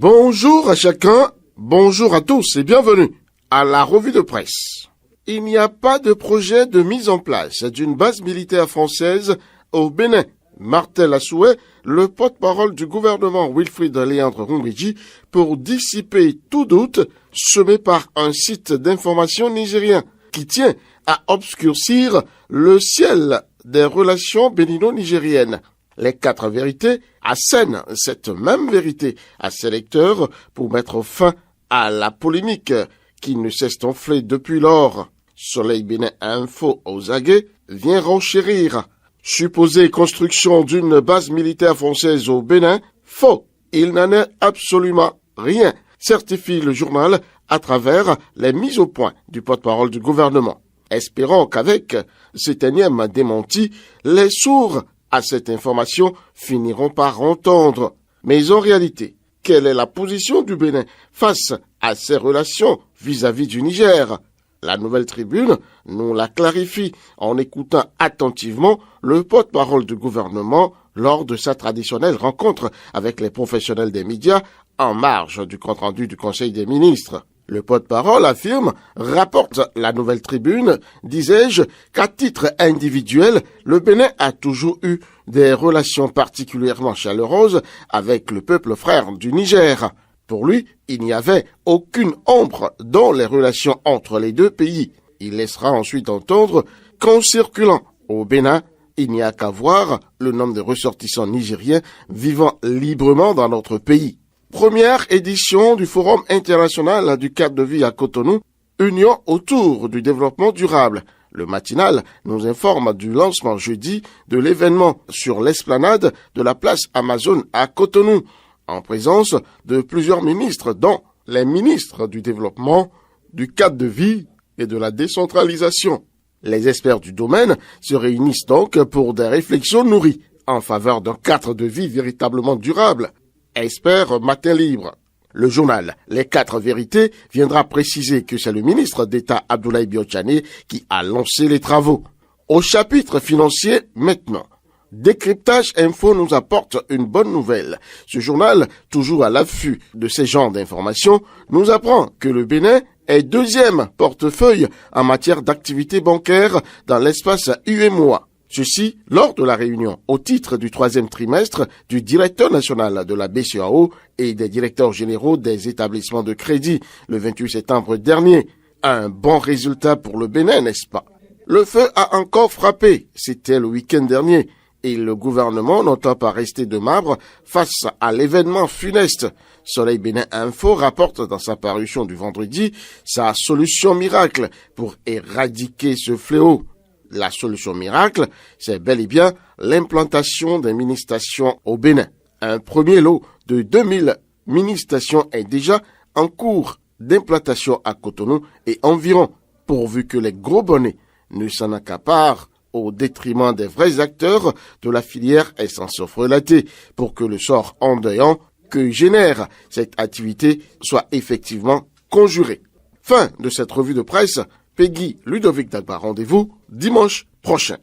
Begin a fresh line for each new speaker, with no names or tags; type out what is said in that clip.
Bonjour à chacun, bonjour à tous et bienvenue à la revue de presse. Il n'y a pas de projet de mise en place d'une base militaire française au Bénin, martèle à souhait le porte-parole du gouvernement Wilfrid Léandre Rumbridji pour dissiper tout doute semé par un site d'information nigérien qui tient à obscurcir le ciel des relations bénino-nigériennes. Les 4 vérités assènent cette même vérité à ses lecteurs pour mettre fin à la polémique qui ne cesse d'enfler depuis lors. Soleil Bénin Info aux aguets vient renchérir. Supposée construction d'une base militaire française au Bénin, faux. Il n'en est absolument rien, certifie le journal à travers les mises au point du porte-parole du gouvernement. Espérons qu'avec cet énième démenti, les sourds à cette information finiront par entendre. Mais en réalité, quelle est la position du Bénin face à ses relations vis-à-vis du Niger? La Nouvelle Tribune nous la clarifie en écoutant attentivement le porte-parole du gouvernement lors de sa traditionnelle rencontre avec les professionnels des médias en marge du compte-rendu du Conseil des ministres. Le porte-parole affirme, rapporte la Nouvelle Tribune, disais-je, qu'à titre individuel, le Bénin a toujours eu des relations particulièrement chaleureuses avec le peuple frère du Niger. Pour lui, il n'y avait aucune ombre dans les relations entre les deux pays. Il laissera ensuite entendre qu'en circulant au Bénin, il n'y a qu'à voir le nombre de ressortissants nigériens vivant librement dans notre pays. Première édition du Forum international du cadre de vie à Cotonou, Union autour du développement durable. Le matinal nous informe du lancement jeudi de l'événement sur l'esplanade de la place Amazon à Cotonou, en présence de plusieurs ministres, dont les ministres du développement, du cadre de vie et de la décentralisation. Les experts du domaine se réunissent donc pour des réflexions nourries en faveur d'un cadre de vie véritablement durable. Expert Matin Libre. Le journal Les 4 vérités viendra préciser que c'est le ministre d'État Abdoulaye Biotchane qui a lancé les travaux. Au chapitre financier maintenant. Décryptage Info nous apporte une bonne nouvelle. Ce journal, toujours à l'affût de ces genres d'informations, nous apprend que le Bénin est 2e portefeuille en matière d'activité bancaire dans l'espace UEMOA. Ceci lors de la réunion au titre du 3e trimestre du directeur national de la BCEAO et des directeurs généraux des établissements de crédit le 28 septembre dernier. Un bon résultat pour le Bénin, n'est-ce pas? Le feu a encore frappé, c'était le week-end dernier, et le gouvernement n'entend pas rester de marbre face à l'événement funeste. Soleil Bénin Info rapporte dans sa parution du vendredi sa solution miracle pour éradiquer ce fléau. La solution miracle, c'est bel et bien l'implantation des mini-stations au Bénin. Un premier lot de 2000 mini-stations est déjà en cours d'implantation à Cotonou et environ, pourvu que les gros bonnets ne s'en accaparent au détriment des vrais acteurs de la filière essence relatée, pour que le sort endeuillant que génère cette activité soit effectivement conjuré. Fin de cette revue de presse. Peggy Ludovic Dagba, rendez-vous dimanche prochain.